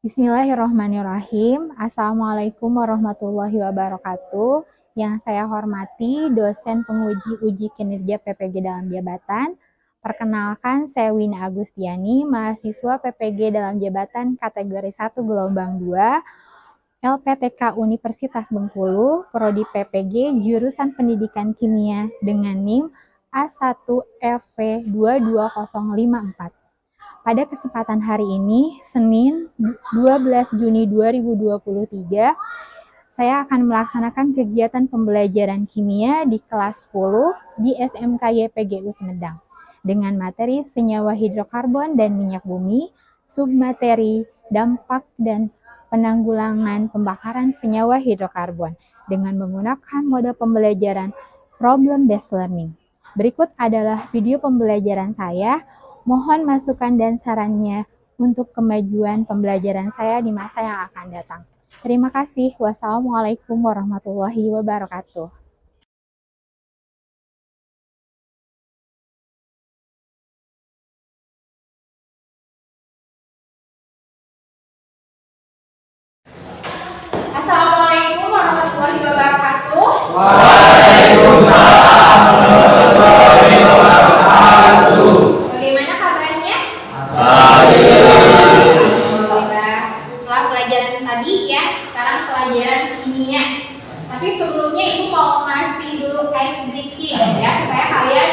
Bismillahirrahmanirrahim. Assalamualaikum warahmatullahi wabarakatuh. Yang saya hormati dosen penguji uji kinerja PPG dalam jabatan. Perkenalkan, saya Wina Agustiani, mahasiswa PPG dalam jabatan kategori 1 gelombang 2, LPTK Universitas Bengkulu, Prodi PPG, jurusan Pendidikan Kimia dengan NIM A1FV22054. Pada kesempatan hari ini, Senin 12 Juni 2023, saya akan melaksanakan kegiatan pembelajaran kimia di kelas 10 di SMK YPGU Sumedang dengan materi senyawa hidrokarbon dan minyak bumi, submateri dampak dan penanggulangan pembakaran senyawa hidrokarbon dengan menggunakan mode pembelajaran problem based learning. Berikut adalah video pembelajaran saya. Mohon masukan dan sarannya untuk kemajuan pembelajaran saya di masa yang akan datang. Terima kasih. Wassalamualaikum warahmatullahi wabarakatuh. Assalamualaikum warahmatullahi wabarakatuh. Waalaikumsalam warahmatullahi wabarakatuh. Bagaimana kabarnya? Baik. Setelah pelajaran tadi ya, sekarang pelajaran kimia. Tapi sebelumnya Ibu mau ngasih dulu ice breaking ya, supaya kalian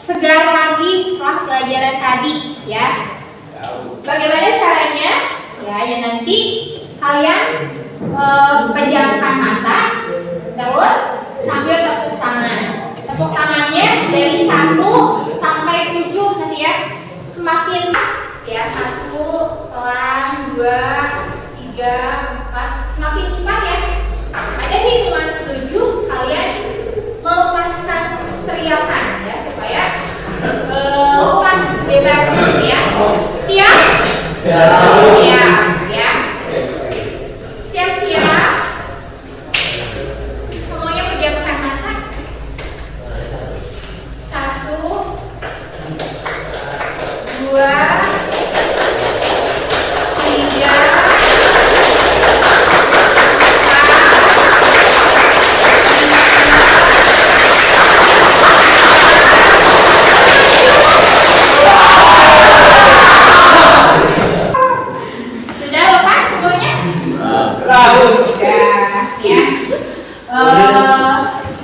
segar lagi setelah pelajaran tadi ya. Bagaimana caranya? Ya nanti kalian pejamkan mata, terus sambil tepuk tangan. Tepuk tangannya dari 1 sampai 7 nanti ya. Semakin ya 1, pelan, 2, 3, 4, semakin cepat ya. Ada hitungan 7 kalian melepaskan teriakan ya supaya lepas bebas ya. Siap? Siap ya. Siap-siap. Semuanya pejamkan mata. 1, 2, 3, 4. Sudah lepas semuanya? Ya.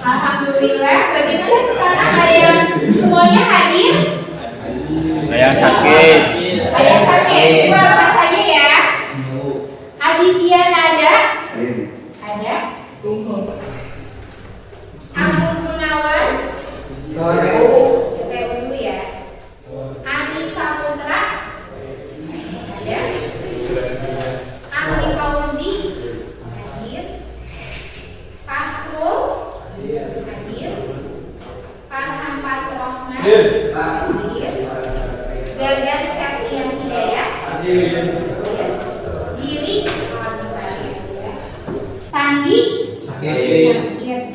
Alhamdulillah. Bagaimana sekarang, ada yang semuanya hadir? Ada yang sakit. Ada yang sakit? Coba lepas saja ya. Aditya Nada? Ada. Agung Gunawan? Kita dulu ya. Adi Saputra? Ada. Andi Fauzi? Hadir. Fahrul? Hadir. Farhan Fathrohman? Hadir. Gagan Septian Hidayat? Hadir. Diri? Sandi? Sakit. Hadir.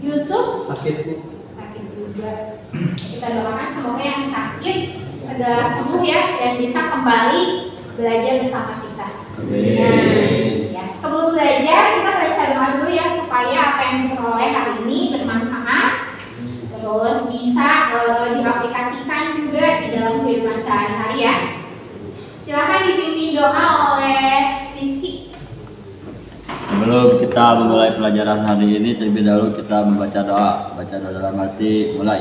Yusuf? Sakit. Sakit juga. Kita doakan semoga yang sakit segera sembuh ya dan bisa kembali belajar bersama kita. Nah, ya. Sebelum belajar kita baca doa dulu ya supaya apa yang diperoleh hari ini bermanfaat, terus bisa diaplikasikan juga di dalam kehidupan sehari-hari ya. Silakan dipimpin doa oleh Rizky. Sebelum kita memulai pelajaran hari ini, terlebih dahulu kita membaca doa. Baca doa dalam hati, mulai.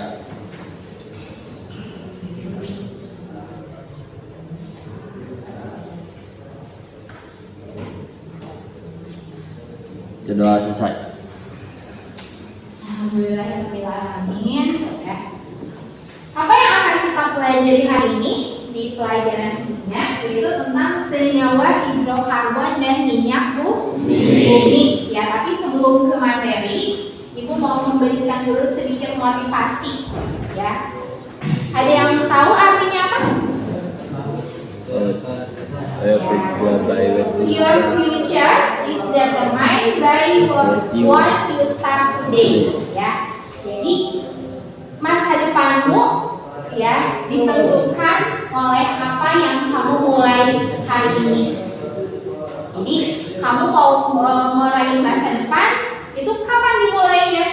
Doa selesai. Alhamdulillahirrahmanirrahim ya. Apa yang akan kita pelajari hari ini di pelajaran kimia yaitu tentang senyawa hidrokarbon dan minyak bumi ya. Tapi sebelum ke materi, Ibu mau memberikan dulu sedikit motivasi ya. Ada yang Your future is determined by what you start today. Ya, jadi masa depanmu ya ditentukan oleh apa yang kamu mulai hari ini. Jadi kamu mau meraih masa depan itu kapan dimulainya?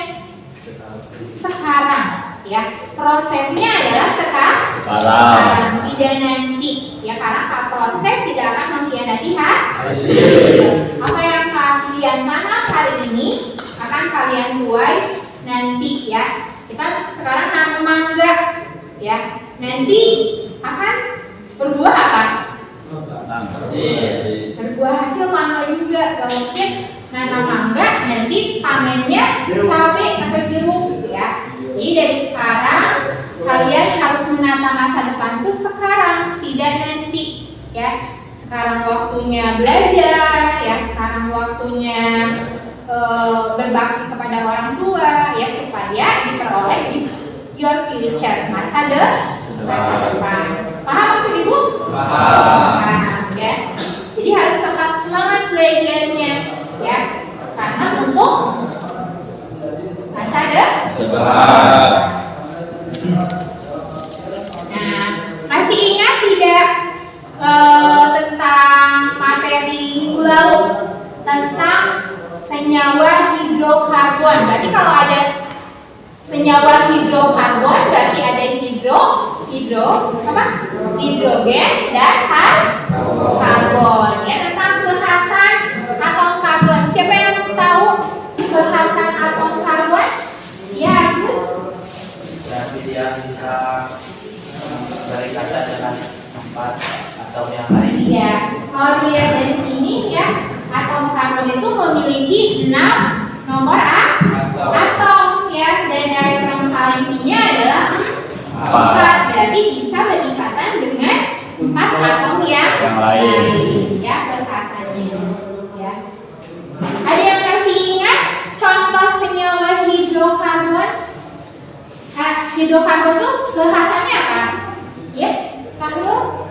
Sekarang, ya. Prosesnya adalah sekarang, tidak nanti. Ya, karena proses tidak akan mengkhianati hasil. Apa yang kalian tanam hari ini akan kalian tuai nanti, ya. Kita sekarang nanam mangga, ya. Nanti akan berbuah apa? Berbuah hasil mangga juga. Gak mungkin nanam mangga nanti panennya cabai atau jeruk, ya. Jadi dari sekarang kalian harus menata masa depan tuh sekarang, tidak nanti, ya. Sekarang waktunya belajar, ya. Sekarang waktunya berbakti kepada orang tua, ya, supaya diperoleh di your future, masa depan. Paham maksud Ibu? Paham, ya. Jadi harus tetap semangat belajarnya, ya. Karena untuk masa depan. Nah, masih ingat tidak tentang materi minggu lalu tentang senyawa hidrokarbon? Berarti kalau ada senyawa hidrokarbon berarti ada hidrogen dan karbon. Ya, tentang kekhasan atom karbon. Siapa yang tahu kekhasan atom karbon? Ya, Agus. Berarti dia bisa berkaitan dengan tempat atau yang lain. Iya, kalau dilihat dari sini, ya, atom karbon itu memiliki 6 nomor atom, ya, dan elektron valensinya adalah 4. Berarti bisa berikatan dengan 4 atom yang lain, ya, kekhasannya, ya. Ada yang masih ingat contoh senyawa hidrokarbon? Hidrokarbon itu kekhasannya apa? Ya, Carlo?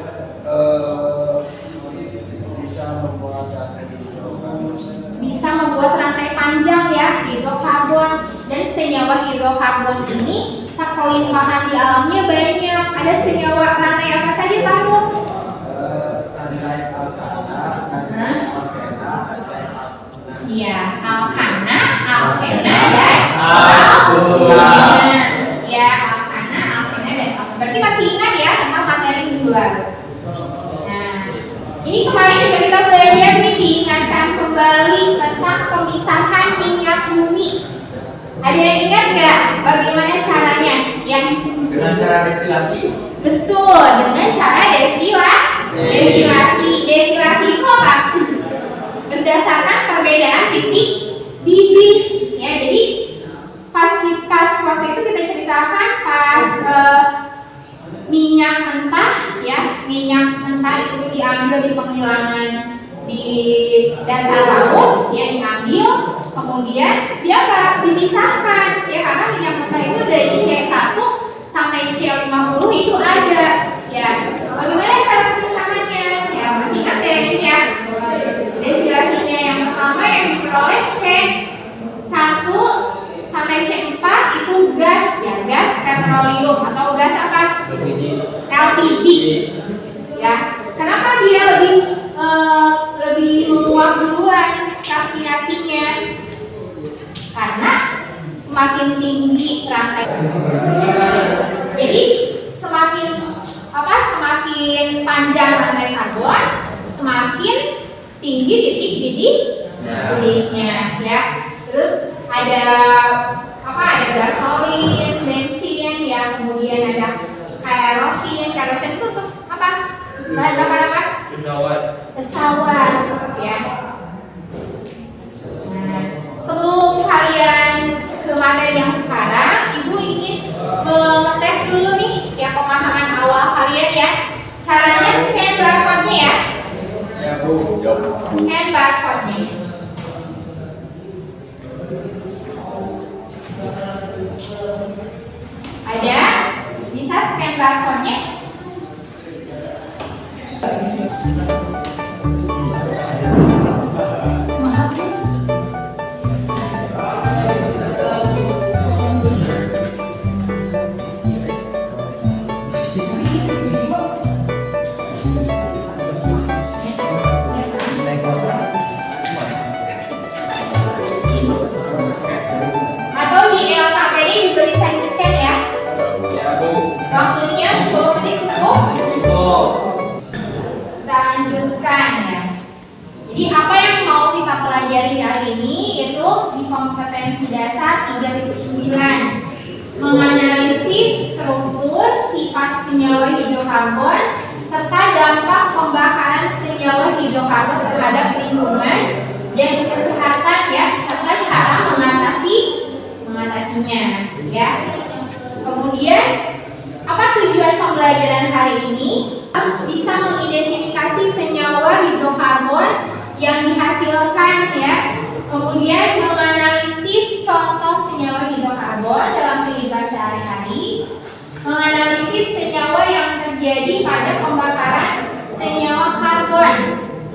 Bisa membuat rantai panjang, ya, hidrokarbon. Dan senyawa hidrokarbon ini kelimpahan di alamnya banyak. Ada senyawa rantai apa saja, Pak Lu? Iya, alkana, alkena, dan alkena. Ya, alkana, alkena, dan alkena. Berarti masih ingat, ya, tentang materi minggu lalu. Nah, ini kemarin juga kita belajar nih, diingatkan kembali tentang pemisahan minyak bumi. Ada yang ingat nggak bagaimana caranya? Dengan cara destilasi. Betul, dengan cara destilasi. Destilasi itu apa? Berdasarkan perbedaan titik bibit, ya. Jadi pas waktu itu kita ceritakan pas minyak mentah, ya, minyak mentah itu diambil di penghilangan di dasar laut, ya, diambil, kemudian dia dipisahkan, ya, karena minyak mentah itu dari C1 sampai C50 itu ada, ya. Bagaimana cara pemisahannya? Ya, masih ingat ya ini, ya. Destilasinya yang pertama yang diperoleh C1 sampai C4 itu gas, ya, gas petroleum atau gas apa? LPG. Ya, kenapa dia lebih menguap duluan vaksinasinya? Karena semakin tinggi rantai. Jadi semakin panjang rantai karbon, semakin tinggi titik didiknya, ya. Terus ada gasolin, bensin, ya, kemudian ada kerosin itu apa? Bahan bakar apa? Pesawat, ya. Nah, sebelum kalian ke materi yang sekarang, Ibu ingin mengetes dulu nih, ya, pemahaman awal kalian, ya. Caranya scan barcode-nya, ya. Ya, Bu. Scan barcode-nya. Ada? Bisa scan barcode-nya? Waktunya 10 menit cukup? Cukup. Kita lanjutkan ya. Jadi apa yang mau kita pelajari hari ini yaitu di kompetensi dasar 3.9 menganalisis struktur sifat senyawa hidrokarbon serta dampak pembakaran senyawa hidrokarbon terhadap lingkungan dan kesehatan ya serta cara mengatasinya ya. Kemudian apa tujuan pembelajaran hari ini? Harus bisa mengidentifikasi senyawa hidrokarbon yang dihasilkan ya. Kemudian menganalisis contoh senyawa hidrokarbon dalam kehidupan sehari-hari, menganalisis senyawa yang terjadi pada pembakaran senyawa karbon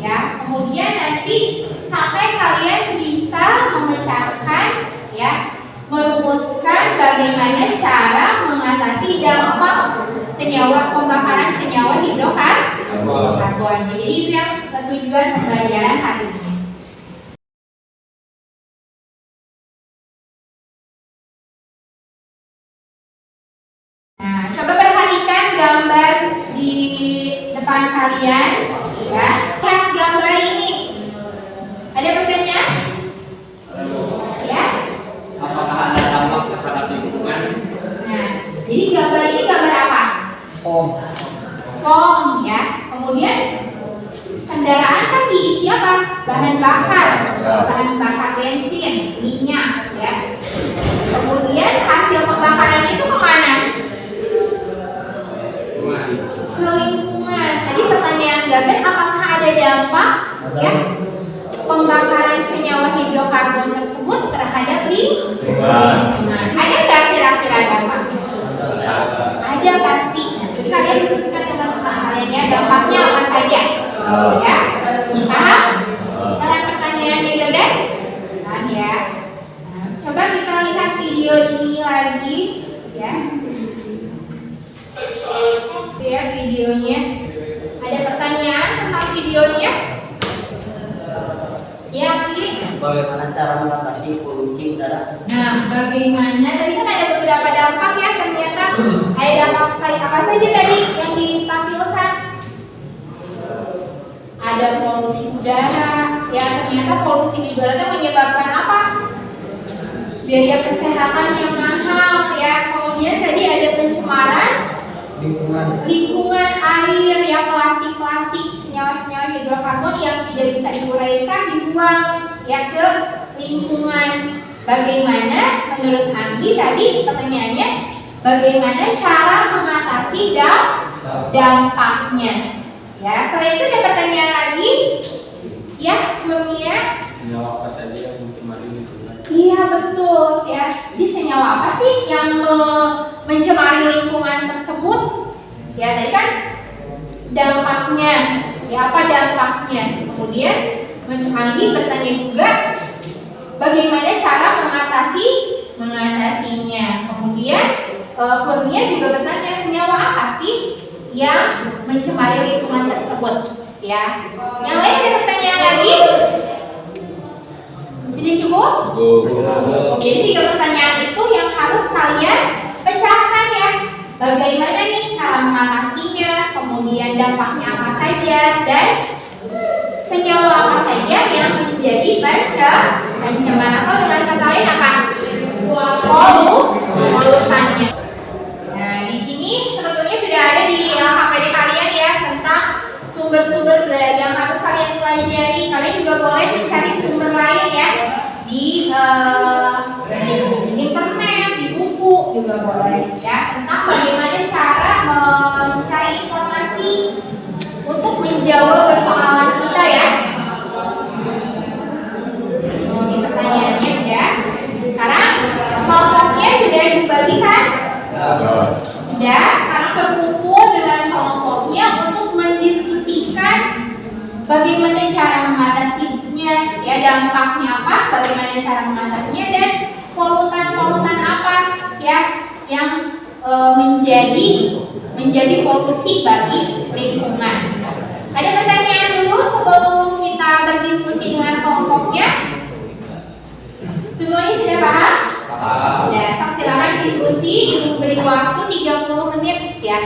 ya. Kemudian nanti sampai kalian bisa memecahkan ya, merumuskan bagaimana cara mengatasi dampak senyawa pembakaran senyawa hidrokarbon. Jadi itu yang tujuan pembelajaran hari ini. Nah, coba perhatikan gambar di depan kalian ya. Lihat gambar ini. Ada pertanyaan? Ya. Apakah ada dampak terhadap lingkungan? Nah, jadi gambar ini gambar apa? Pom ya. Kemudian kendaraan kan diisi apa? Bahan bakar bensin, minyak ya. Kemudian hasil pembakaran itu kemana? Ke lingkungan. Tadi pertanyaan Gaben, apakah ada dampak ya pembakaran senyawa hidrokarbon tersebut terhadap lingkungan? Ada nggak kira-kira dampaknya? Ada pasti. Jadi kalian diskusikan teman-teman kalian ya, dampaknya apa saja? Ya, paham? Dengan pertanyaannya Gaben? Paham ya? Nah, coba kita lihat video ini lagi ya. Ya videonya. Ada pertanyaan tentang videonya? Ya, Klik. Bagaimana cara mengatasi polusi udara? Nah, bagaimana? Tadi kan ada beberapa dampak ya, ternyata ada dampak apa saja tadi yang ditampilkan? Ada polusi udara, ya ternyata polusi udara itu menyebabkan apa? Biaya kesehatan yang mahal ya. Kemudian tadi ada pencemaran lingkungan air ya, plastik senyawa-senyawa hidrokarbon yang tidak bisa diuraikan dibuang ya ke lingkungan. Bagaimana menurut Anggi tadi pertanyaannya, bagaimana cara mengatasi dampaknya ya. Selain itu ada pertanyaan lagi ya, Murnia? Senyawa apa saja yang mencemari lingkungan? Iya betul ya. Jadi senyawa apa sih yang mencemari lingkungan tersebut? Ya tadi kan dampaknya. Ya apa dampaknya? Kemudian Anggi bertanya juga bagaimana cara mengatasinya. Kemudian Kurnia juga bertanya senyawa apa sih yang mencemari lingkungan tersebut? Ya. Yang lain ada pertanyaan lagi? Sudah cukup? Jadi 3 pertanyaan itu yang harus kalian pecahkan ya. Bagaimana nih cara mengatasinya, kemudian dampaknya apa saja, dan senyawa apa saja yang menjadi pencemar atau dengan kata lain apa? Polutannya. Nah, di sini sebetulnya sudah ada di HPD kalian ya tentang sumber-sumber yang harus kalian pelajari. Kalian juga boleh mencari sumber lain ya di internet, di buku juga boleh ya, tentang bagaimana cara mencari informasi untuk menjawab persoalan kita ya. Ini pertanyaannya ya. Sekarang kelompoknya sudah dibagikan? Sudah. Sekarang berkumpul dengan kelompoknya untuk mendiskusikan bagaimana cara mengatasinya, ya dampaknya apa, bagaimana cara mengatasinya, dan polutan apa ya yang menjadi polusi bagi lingkungan. Ada pertanyaan dulu sebelum kita berdiskusi dengan kelompoknya? Semuanya sudah paham? Ya, silakan diskusi, beri waktu 30 menit ya.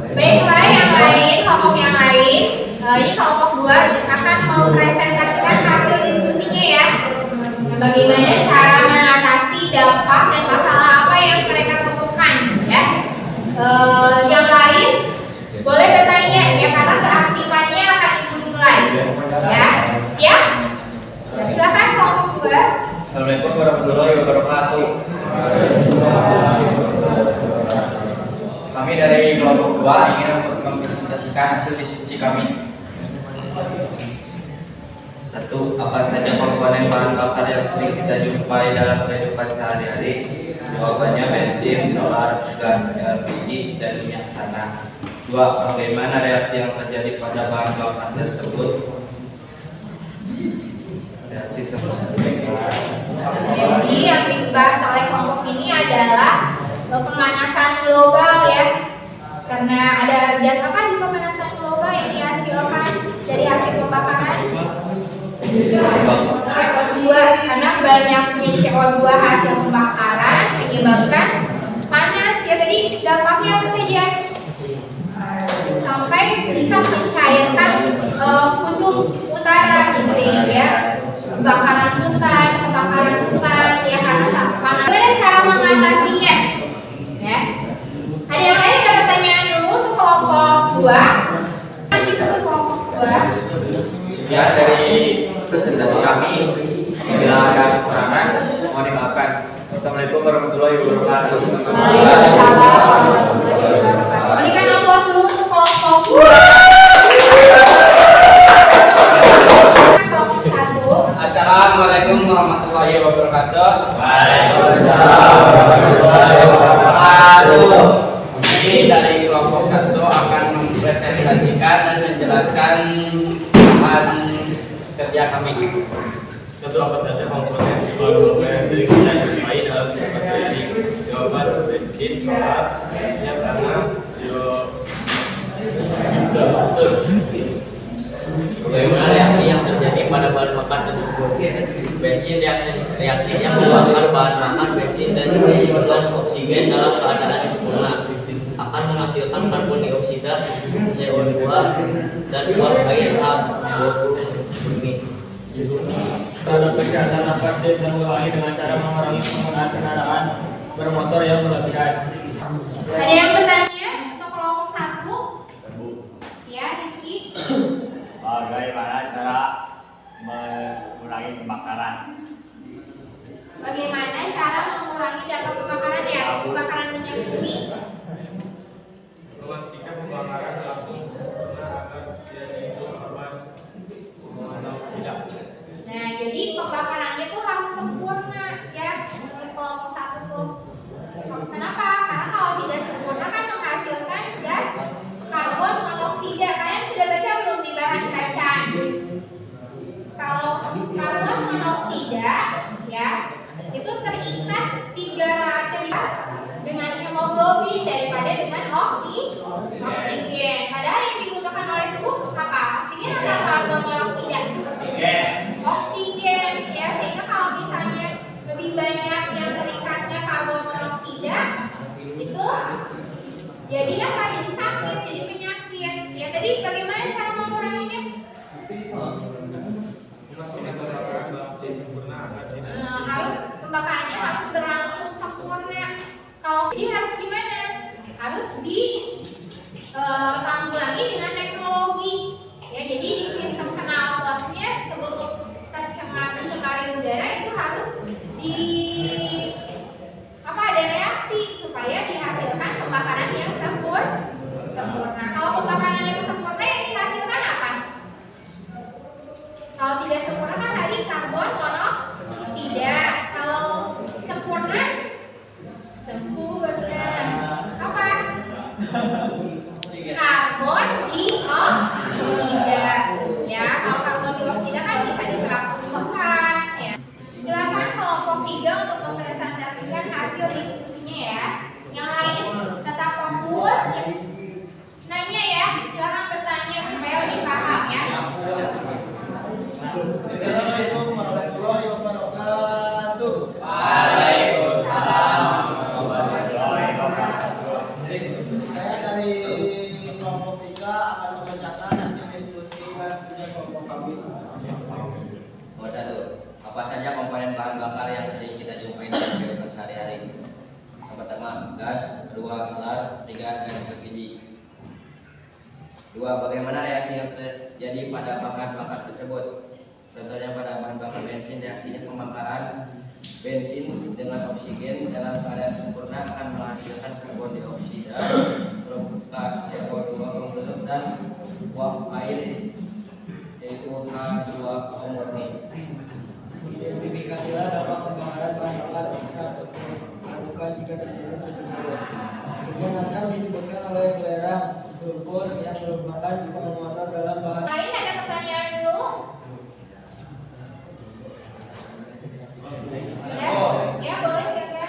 Baiklah, yang lain, kelompok yang lain, ini kelompok 2 akan mempresentasikan hasil diskusinya ya. Bagaimana cara mengatasi dampak dan masalah apa yang mereka temukan ya. Yang lain boleh bertanya ya, karena keaktifannya akan dimulai ya. Siap? Silakan kelompok 2. Assalamualaikum warahmatullahi wabarakatuh. Kami dari kelompok 2 ingin mempresentasikan hasil diskusi kami. 1. Apa saja komponen bahan bakar yang sering kita jumpai dalam kehidupan sehari-hari? Jawabannya bensin, solar, gas, LPG, dan minyak tanah. 2. Bagaimana reaksi yang terjadi pada bahan bakar tersebut? Reaksi Jadi yang dibahas oleh kelompok ini adalah pemanasan global ya. Karena ada zat apa di pemanasan global yang dihasilkan dari hasil pembakaran? CO2. Karena banyaknya CO2 hasil pembakaran menyebabkan panas ya. Tadi dampaknya apa saja? Sampai bisa mencairkan kutub utara gitu ya. Kebakaran hutan ya, karena saat panas. Bagaimana cara mengatasinya? Ya. Ada yang lain ada pertanyaan dulu untuk kelompok 2. Nanti untuk kelompok 2. Sekian dari presentasi kami. Bila ada kekurangan, mohon dimaafkan. Assalamualaikum warahmatullahi wabarakatuh. Waalaikumsalam warahmatullahi wabarakatuh. Berikan aplaus dulu untuk kelompok 2. Assalamualaikum warahmatullahi wabarakatuh. Waalaikumsalam warahmatullahi wabarakatuh. Jadi dari kelompok 1 akan mempresentasikan dan menjelaskan bahan kerja kami kami. Satu apa saja komponen bahan yang sering kita jumpai dalam kehidupan ini? Jawaban bensin, solar, minyak tanah, diesel. Bagaimana reaksi yang terjadi pada bahan bakar tersebut? Bensin reaksi yang mengeluarkan bahan bakar bensin dan menyebabkan oksigen dalam keadaan sempurna akan menghasilkan karbon dioksida, CO2, dan uap air H20 bumi. Terhadap kesehatan nafas dan mengulangi dengan cara mengurangi penggunaan kendaraan bermotor yang berlebihan. Ada yang bertanya untuk kelompok 1? Ya, Rizky. Bagaimana cara mengurangi kebakaran? Bagaimana cara mengurangi dampak kebakaran ya? Kebakaran minyak bumi. Memastikan pembakaran langsung sempurna agar tidak timbul korban monoksida. Nah, jadi pembakarannya tuh harus sempurna ya. Menurut kelompok 1 tuh. Kenapa? Karena kalau tidak sempurna kan menghasilkan gas karbon monoksida. Kalian sudah baca belum di bahan bacaan? Kalau karbon monoksida ya itu terikat dengan hemoglobin daripada dengan oksigen. Padahal yang dibutuhkan oleh tubuh apa? Oksigen atau karbon monoksida? Oksigen ya, sehingga kalau misalnya lebih banyak yang terikatnya karbon monoksida itu jadi apa? Jadi sakit, jadi penyakit. Ya tadi bagaimana cara menguranginya? Harus pembakarannya harus berlangsung sempurna. Kalau ini harus gimana? Harus ditanggulangi dengan teknologi. Ya, jadi di sistem knalpotnya sebelum mencemari udara itu harus ada reaksi supaya dihasilkan pembakaran yang sempurna. Kalau pembakaran yang sempurna yang dihasilkan apa? Kalau tidak sempurna kan tadi karbon monoksida. Kalau sempurna apa? Karbon dioksida. Ya, kalau karbon dioksida kan bisa diserap tumbuhan. Ya. Silakan kelompok 3 untuk mempresentasikan hasil diskusinya ya. Yang lain tetap fokus. Nanya ya, silakan bertanya supaya lebih paham ya. Assalamualaikum warahmatullahi wabarakatuh. Waalaikumsalam. Saya dari kelompok 3 akan membacakan hasil diskusi dengan kelompok kami. Nomor 1. Apa saja komponen bahan bakar yang sering kita jumpai dalam kehidupan sehari-hari? Yang pertama, gas. Kedua, solar. Ketiga, dan LPG. 2. Bagaimana reaksi yang terjadi pada bahan bakar tersebut? Contohnya pada bahan bakar bensin, reaksinya pembakaran bensin dengan oksigen dalam keadaan sempurna akan menghasilkan karbon dioksida, berupa CO2 penggelup dan uap air yaitu H2O murni. Identifikasilah dampak pembakaran bahan bakar lakukan jika terjadi tersebut. Kemudian asal disebutkan oleh belerang sulfur yang merupakan penguatan dalam bahan. Lain ada pertanyaan dulu? Ya boleh ya.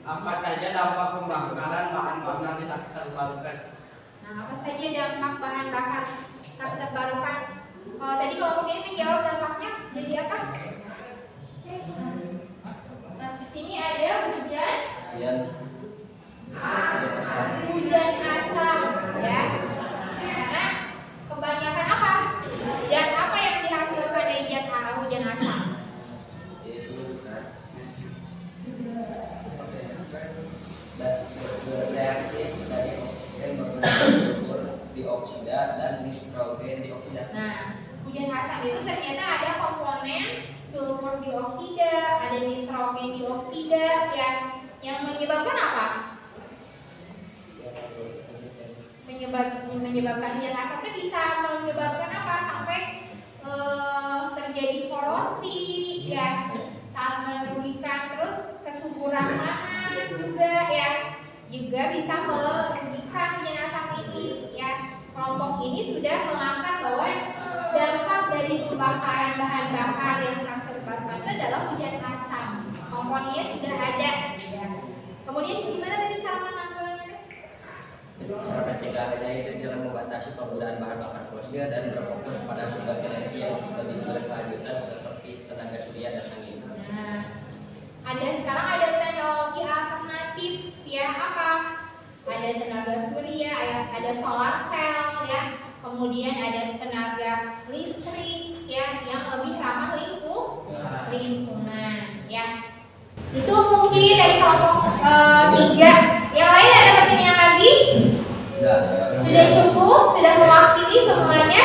Apa saja dampak pembakaran bahan bakar tidak terbarukan? Nah, apa saja dampak bahan bakar tak terbarukan? Kalau tadi kelompok ini menjawab dampaknya jadi apa? Nah, di sini ada hujan asam ya. Karena kebanyakan apa? Dan apa yang dihasilkan dari hujan asam? Reaksi dari oksigen sulfur dioksida dan nitrogen dioksida. Nah, hujan asam itu ternyata ada komponen sulfur dioksida, ada nitrogen dioksida yang menyebabkan apa? Menyebabkan hujan asam itu bisa menyebabkan apa? Sampai terjadi korosi ya, saat merugikan, terus kesuburan tanah juga bisa merugikan hujan asam ini ya. Kelompok ini sudah mengangkat bahwa dampak dari pembakaran bahan bakar yang tak terbatas itu adalah hujan asam. Komponennya sudah ada. Ya. Kemudian gimana tadi cara menanggulanginya? Cara pencegahannya itu dengan membatasi penggunaan bahan bakar fosil dan berfokus pada sumber energi yang lebih berkelanjutan seperti tenaga surya dan angin. Nah, sekarang ada teknologi alternatif ya, apa? Ada tenaga surya, ada solar cell ya, kemudian ada tenaga listrik ya yang lebih ramah lingkungan ya. Itu mungkin dari kelompok 3. Yang lain ada pertanyaan lagi? Sudah cukup? Sudah mewakili semuanya?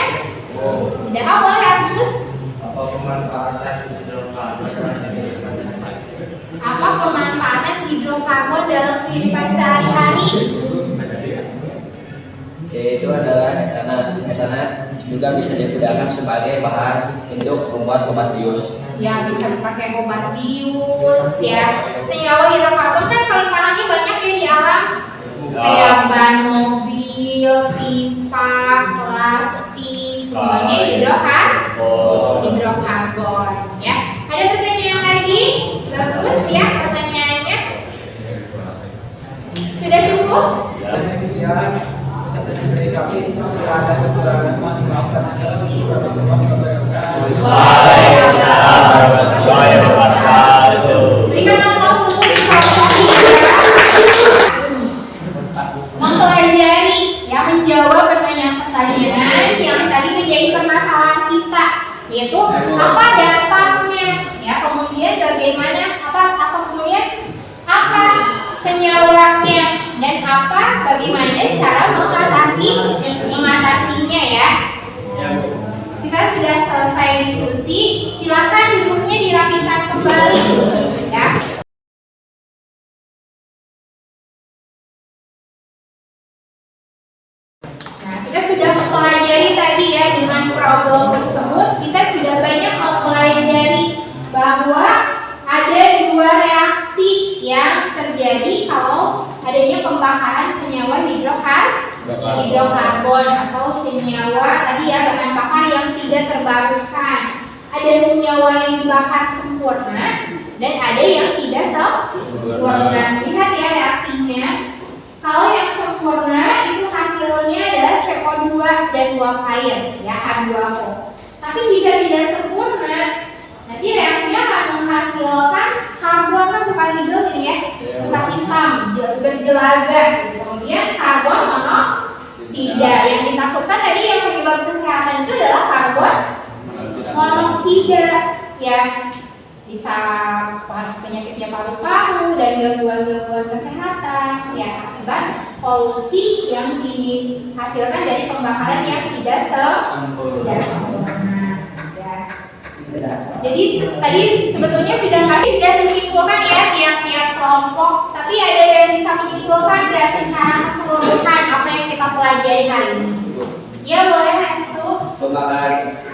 Sudah. Boleh Agus? Apa pemanfaatan hidrokarbon dalam kehidupan sehari-hari? Apa pemanfaatan hidrokarbon dalam kehidupan sehari-hari? Yaitu adalah etana juga bisa digunakan sebagai bahan untuk membuat obat bius. Ya, bisa dipakai obat bius ya. Senyawa hidrokarbon kan kali-kalinya banyak ya di alam. Kayak ban mobil, pipa, plastik, semuanya hidrokarbon ya. Ada pertanyaan lagi? Bagus ya pertanyaannya. Sudah cukup? Demikian dari kami, bila ada kekurangan mohon dimaafkan. Waalaikumsalam warahmatullahi wabarakatuh. Berikan aplaus dulu di mempelajari ya, menjawab pertanyaan-pertanyaan yang tadi menjadi permasalahan kita, yaitu apa dampaknya ya, kemudian bagaimana kemudian apa senyawanya dan bagaimana cara mengatasinya ya. Kita sudah selesai diskusi, silakan duduknya dirapikan kembali ya. Nah, kita sudah mempelajari tadi ya, dengan problem tersebut kita sudah banyak mempelajari bahwa ada 2 reaksi yang terjadi kalau adanya pembakaran senyawa hidrokarbon atau senyawa tadi ya, bahan bakar yang tidak terbarukan. Ada senyawa yang dibakar sempurna dan ada yang tidak sempurna. Lihat ya reaksinya. Kalau yang sempurna itu hasilnya adalah CO2 dan uap air ya, H2O. Tapi jika tidak sempurna, nanti reaksinya akan menghasilkan karbon, kan suka hijau ini ya, suka hitam, berjelaga. Kemudian karbon monoksida. Yang ditakutkan tadi yang penyebab kesehatan itu adalah karbon monoksida ya, bisa penyakitnya paru-paru dan gangguan-gangguan kesehatan ya, akibat polusi yang dihasilkan dari pembakaran yang tidak sempurna ya. Jadi tadi sebetulnya sudah disimpulkan ya tiap-tiap kelompok, tapi ada yang bisa menyimpulkan nggak secara keseluruhan apa yang kita pelajari hari ini? Ya boleh Restu.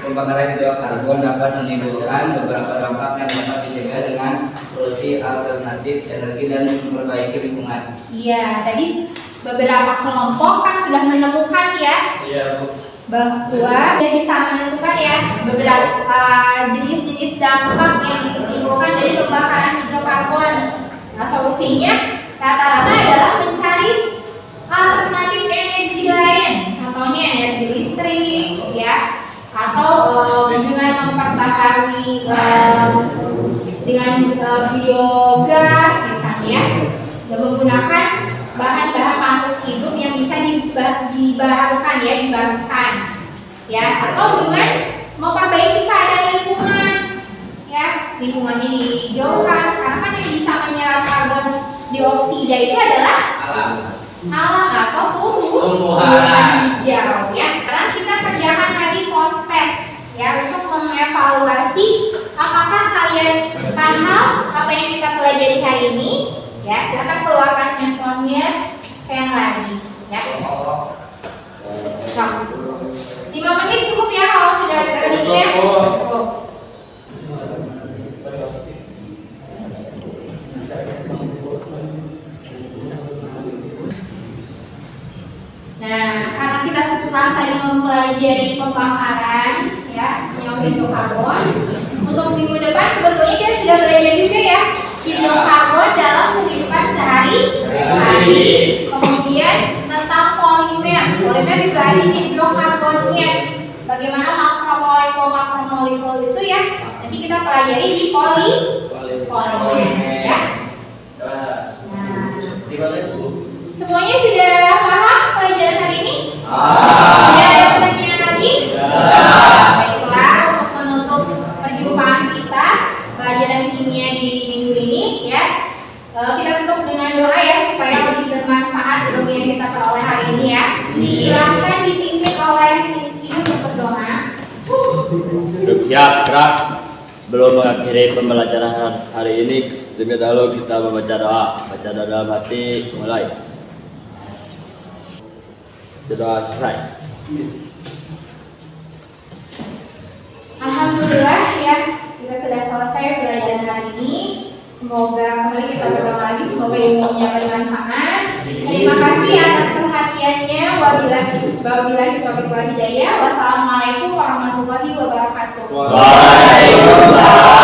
Pembakaran hidrokarbon dapat menimbulkan beberapa dampak yang dapat dicegah dengan solusi alternatif energi dan memperbaiki lingkungan. Iya, tadi beberapa kelompok kan sudah menemukan ya. Iya, Bu. Bahwa dia bisa menentukan ya beberapa jenis-jenis dampak yang ditimbulkan dari pembakaran hidrokarbon. Nah, solusinya rata-rata adalah mencari alternatif energi lain, contohnya energi listrik ya, atau dengan memperbaharui dengan biogas misalnya, dan menggunakan bahan-bahan makhluk hidup yang bisa dibarukan ya, atau dengan memperbaiki keadaan lingkungan ya, lingkungannya dijauhkan karena kan yang bisa menyerap karbon dioksida itu adalah alam atau tumbuhan hijau ya. Sekarang kita kerjakan lagi post test ya, untuk mengevaluasi apakah kalian paham apa yang kita pelajari hari ini ya. Silakan keluarkan handphonenya, scan lagi ya. Nah, 5 menit cukup ya kalau sudah ini ya. Cukup. Nah, karena kita setelah tadi mempelajari pembakaran hidrokarbon. Untuk minggu depan sebetulnya kita sudah belajar juga ya hidrokarbon dalam kehidupan sehari-hari. Kemudian tentang polimer. Polimer juga ada hidrokarbonnya. Bagaimana makromolekul itu ya? Nanti kita pelajari di polimer ya. Semuanya sudah paham pelajaran hari ini? Tidak ada pertanyaan lagi? Baiklah, untuk menutup perjumpaan kita pelajaran kimia di minggu ini ya, kita tutup dengan doa ya supaya lebih bermanfaat ilmu yang kita peroleh hari ini ya. Silahkan dipimpin oleh Rizky untuk berdoa. Siap, gerak. Sebelum mengakhiri pembelajaran hari ini, terlebih dahulu kita membaca doa. Baca doa dalam hati, mulai. Sudah selesai. Alhamdulillah ya, kita sudah selesai pelajaran hari ini. Semoga kembali kita berdoa lagi, semoga ilmunya bermanfaat. Terima kasih atas perhatiannya. Wabillahi taufiq wal hidayah. Wassalamualaikum warahmatullahi wabarakatuh. Waalaikumsalam.